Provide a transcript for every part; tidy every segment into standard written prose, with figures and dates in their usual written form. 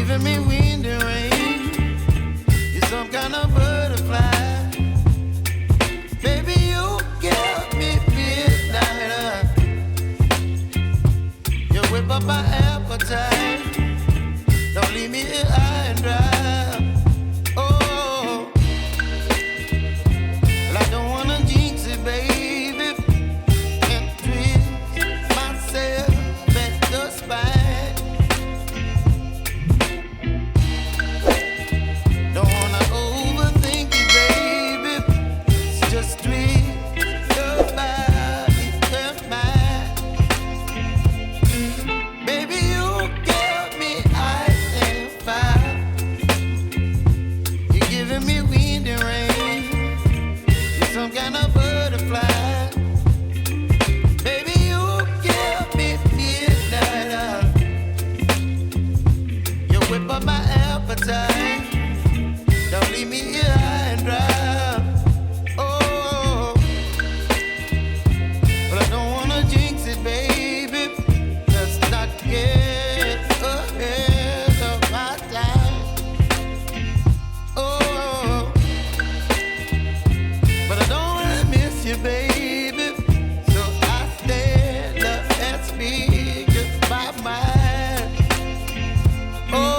giving me wind and rain. You're some kind of butterfly. Baby, you give me midnight. You whip up my appetite. Don't leave me here high and dry. Oh, well, I don't wanna jinx it, baby, and twist myself at the spine. Don't wanna overthink it, baby. It's just twist your body and mine. Baby, you give me ice and fire. You're giving me wind and rain. You're some kind of butterfly. Baby, you give me midnight. You whip up my appetite. Don't leave me here high and dry. Oh, but I don't wanna jinx it, baby. Let's not get ahead of my time. Oh, but I don't wanna miss you, baby. So I stand up and speak just my mind. Oh.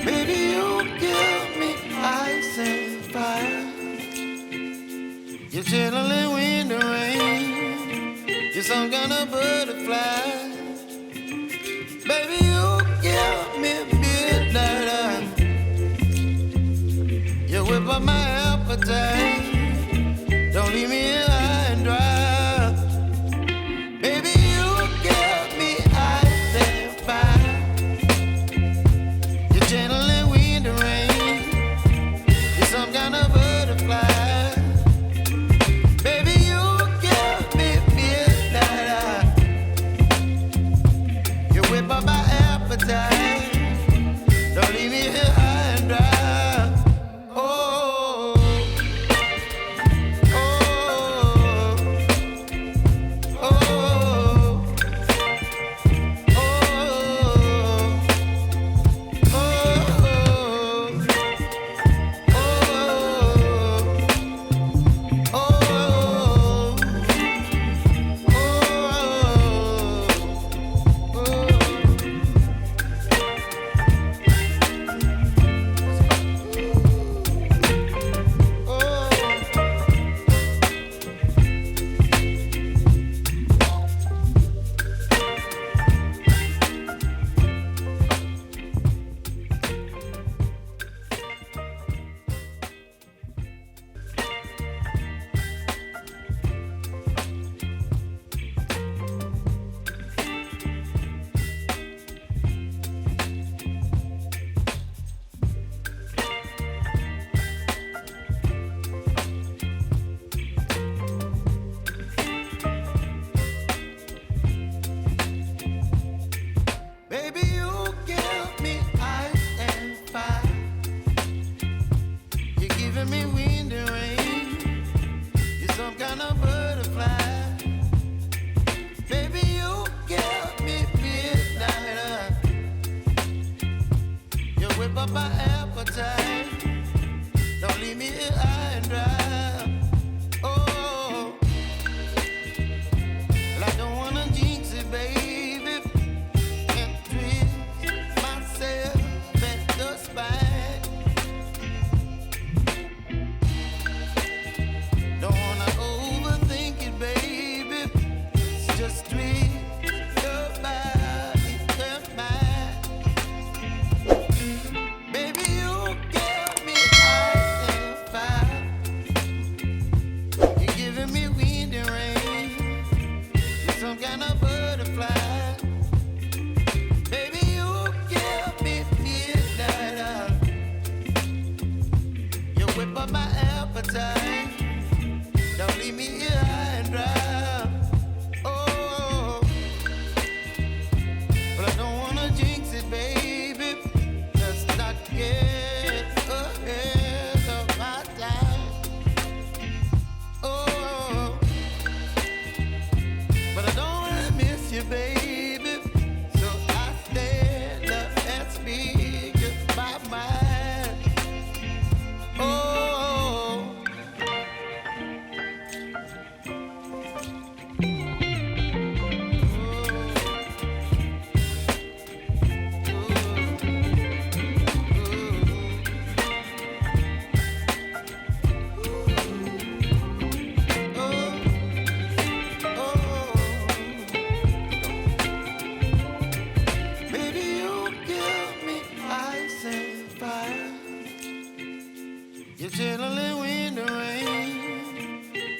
Baby, you give me ice and fire. You're chilling wind and rain. You're some kind of butterfly. Baby, you give me midnight. You whip up my appetite. Don't leave me here high and dry. Baby, you give me ice and fire. You're channeling wind and rain. You're some kind of butterfly. Baby, you give me midnight. You whip up my appetite. Don't leave me here high and dry. Oh,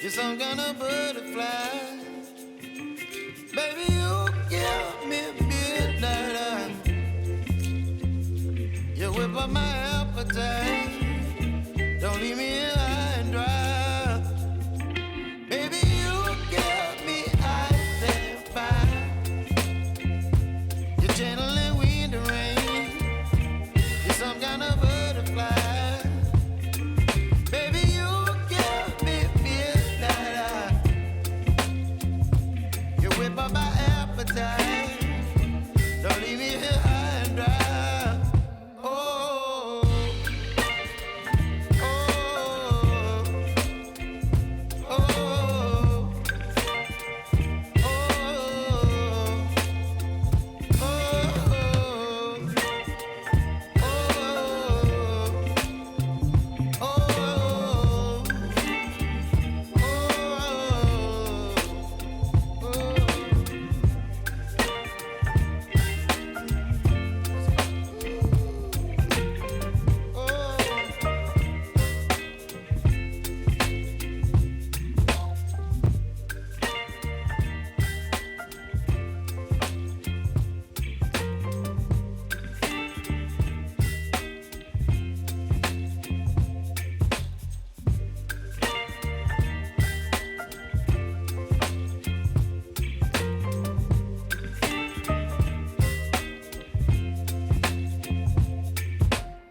You're some kind of butterfly. Baby, you give me midnight. You whip up my appetite. Don't leave me here high and dry. Baby, you give me ice and fire. You're channeling wind and rain. You're some kind of butterfly. Baby, you give me midnight. You whip up my appetite. Don't leave me here high and dry.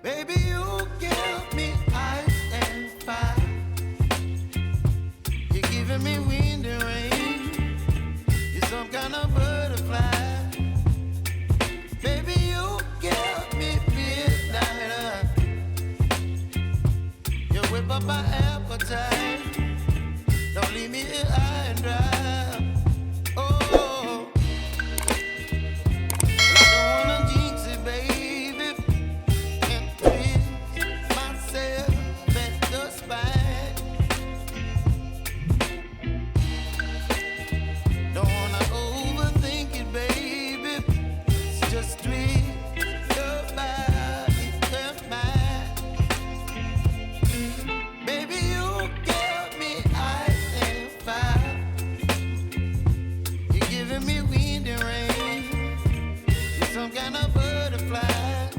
Baby, you give me ice and fire. You're giving me wind and rain. You're some kind of butterfly. Baby, you give me midnight. You whip up my appetite. Don't leave me here high and dry. Oh, I don't wanna jinx it, baby. And twist myself at the spine. Don't wanna overthink it, baby. It's just twist your body and mine. Baby, you give me ice and fire. You're giving me wind and rain. You're some kind of butterfly.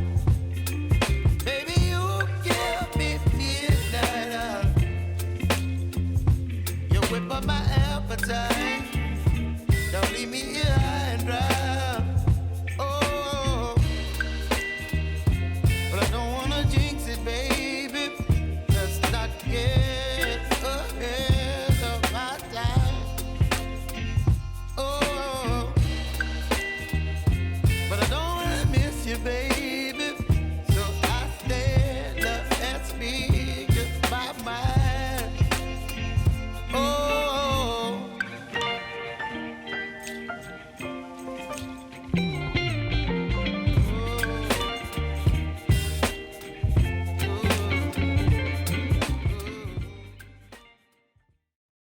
Baby, you give me midnight. You whip up my appetite.